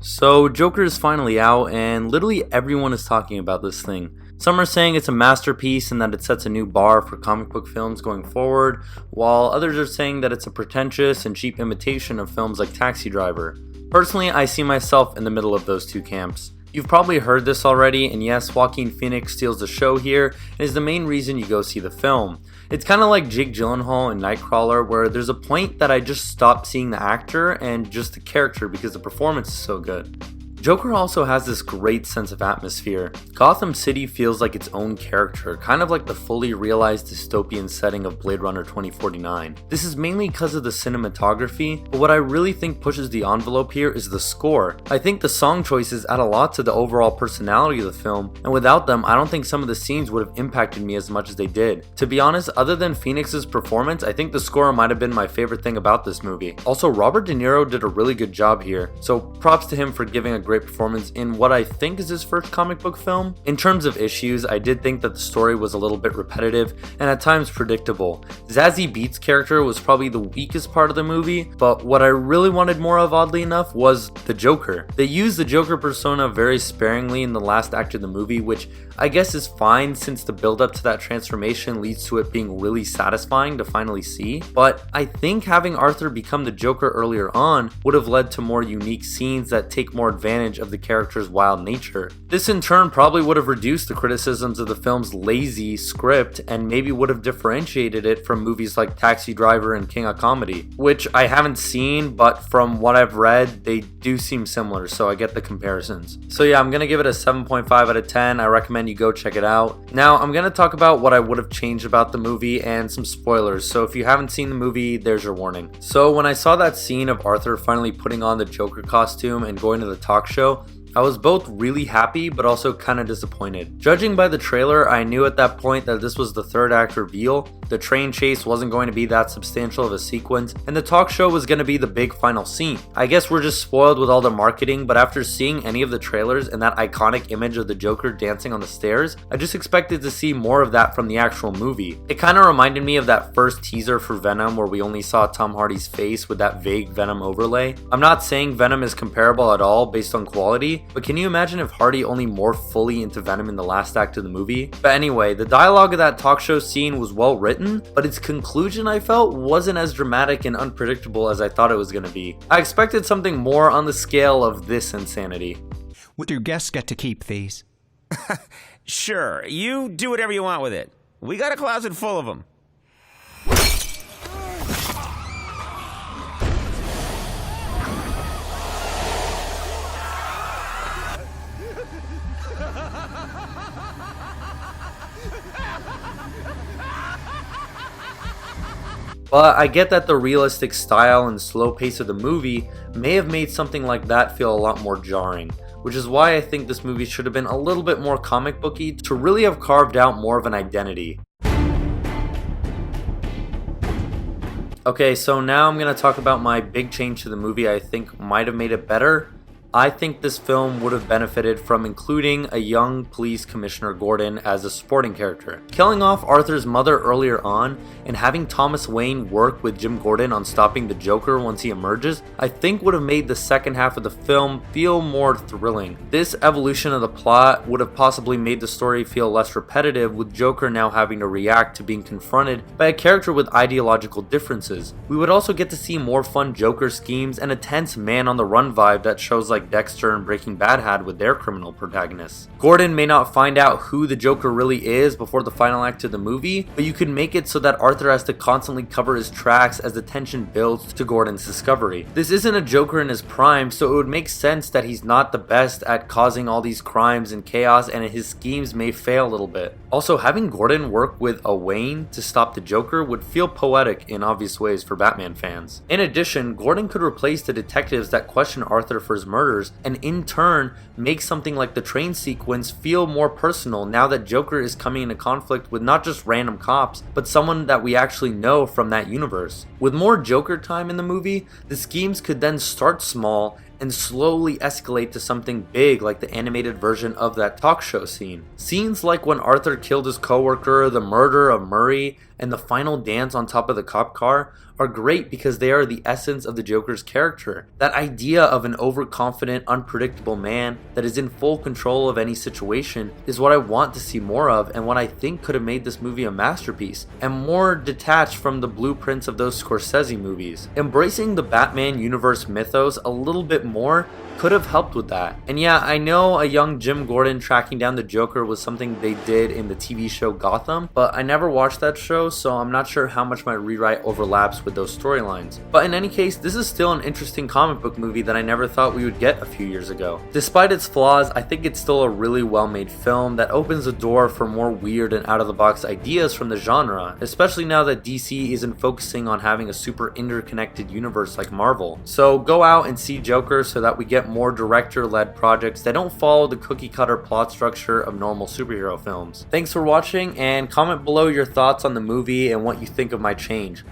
So, Joker is finally out, and literally everyone is talking about this thing. Some are saying it's a masterpiece and that it sets a new bar for comic book films going forward, while others are saying that it's a pretentious and cheap imitation of films like Taxi Driver. Personally, I see myself in the middle of those two camps. You've probably heard this already, and yes, Joaquin Phoenix steals the show here and is the main reason you go see the film. It's kind of like Jake Gyllenhaal in Nightcrawler, where there's a point that I just stop seeing the actor and just the character because the performance is so good. Joker also has this great sense of atmosphere. Gotham City feels like its own character, kind of like the fully realized dystopian setting of Blade Runner 2049. This is mainly because of the cinematography, but what I really think pushes the envelope here is the score. I think the song choices add a lot to the overall personality of the film, and without them, I don't think some of the scenes would have impacted me as much as they did. To be honest, other than Phoenix's performance, I think the score might have been my favorite thing about this movie. Also, Robert De Niro did a really good job here, so props to him for giving a great performance in what I think is his first comic book film. In terms of issues, I did think that the story was a little bit repetitive and at times predictable. Zazie Beetz' character was probably the weakest part of the movie, but what I really wanted more of, oddly enough, was the Joker. They used the Joker persona very sparingly in the last act of the movie, which I guess is fine since the build up to that transformation leads to it being really satisfying to finally see, but I think having Arthur become the Joker earlier on would have led to more unique scenes that take more advantage of the character's wild nature. This in turn probably would have reduced the criticisms of the film's lazy script and maybe would have differentiated it from movies like Taxi Driver and King of Comedy, which I haven't seen, but from what I've read, they do seem similar, so I get the comparisons. So yeah, I'm gonna give it a 7.5 out of 10. I recommend you go check it out. Now, I'm gonna talk about what I would have changed about the movie and some spoilers, so if you haven't seen the movie, there's your warning. So when I saw that scene of Arthur finally putting on the Joker costume and going to the talk show, I was both really happy but also kind of disappointed. Judging by the trailer, I knew at that point that this was the third act reveal, the train chase wasn't going to be that substantial of a sequence, and the talk show was going to be the big final scene. I guess we're just spoiled with all the marketing, but after seeing any of the trailers and that iconic image of the Joker dancing on the stairs, I just expected to see more of that from the actual movie. It kind of reminded me of that first teaser for Venom where we only saw Tom Hardy's face with that vague Venom overlay. I'm not saying Venom is comparable at all based on quality, but can you imagine if Hardy only morphed fully into Venom in the last act of the movie? But anyway, the dialogue of that talk show scene was well written, but its conclusion I felt wasn't as dramatic and unpredictable as I thought it was going to be. I expected something more on the scale of this insanity. Would your guests get to keep these? Sure, you do whatever you want with it. We got a closet full of them. But I get that the realistic style and slow pace of the movie may have made something like that feel a lot more jarring, which is why I think this movie should have been a little bit more comic booky to really have carved out more of an identity. Okay, so now I'm going to talk about my big change to the movie I think might have made it better. I think this film would have benefited from including a young police commissioner Gordon as a supporting character. Killing off Arthur's mother earlier on and having Thomas Wayne work with Jim Gordon on stopping the Joker once he emerges, I think would have made the second half of the film feel more thrilling. This evolution of the plot would have possibly made the story feel less repetitive, with Joker now having to react to being confronted by a character with ideological differences. We would also get to see more fun Joker schemes and a tense man on the run vibe that shows like Dexter and Breaking Bad had with their criminal protagonists. Gordon may not find out who the Joker really is before the final act of the movie, but you could make it so that Arthur has to constantly cover his tracks as the tension builds to Gordon's discovery. This isn't a Joker in his prime, so it would make sense that he's not the best at causing all these crimes and chaos, and his schemes may fail a little bit. Also, having Gordon work with a Wayne to stop the Joker would feel poetic in obvious ways for Batman fans. In addition, Gordon could replace the detectives that question Arthur for his murders, and in turn make something like the train sequence feel more personal now that Joker is coming into conflict with not just random cops, but someone that we actually know from that universe. With more Joker time in the movie, the schemes could then start small and slowly escalate to something big like the animated version of that talk show scene. Scenes like when Arthur killed his coworker, the murder of Murray, and the final dance on top of the cop car are great because they are the essence of the Joker's character. That idea of an overconfident, unpredictable man that is in full control of any situation is what I want to see more of, and what I think could have made this movie a masterpiece, and more detached from the blueprints of those Scorsese movies. Embracing the Batman universe mythos a little bit more could have helped with that. And yeah, I know a young Jim Gordon tracking down the Joker was something they did in the TV show Gotham, but I never watched that show, so I'm not sure how much my rewrite overlaps with those storylines. But in any case, this is still an interesting comic book movie that I never thought we would get a few years ago. Despite its flaws, I think it's still a really well made film that opens the door for more weird and out of the box ideas from the genre, especially now that DC isn't focusing on having a super interconnected universe like Marvel. So go out and see Joker so that we get more director-led projects that don't follow the cookie-cutter plot structure of normal superhero films. Thanks for watching, and comment below your thoughts on the movie and what you think of my change.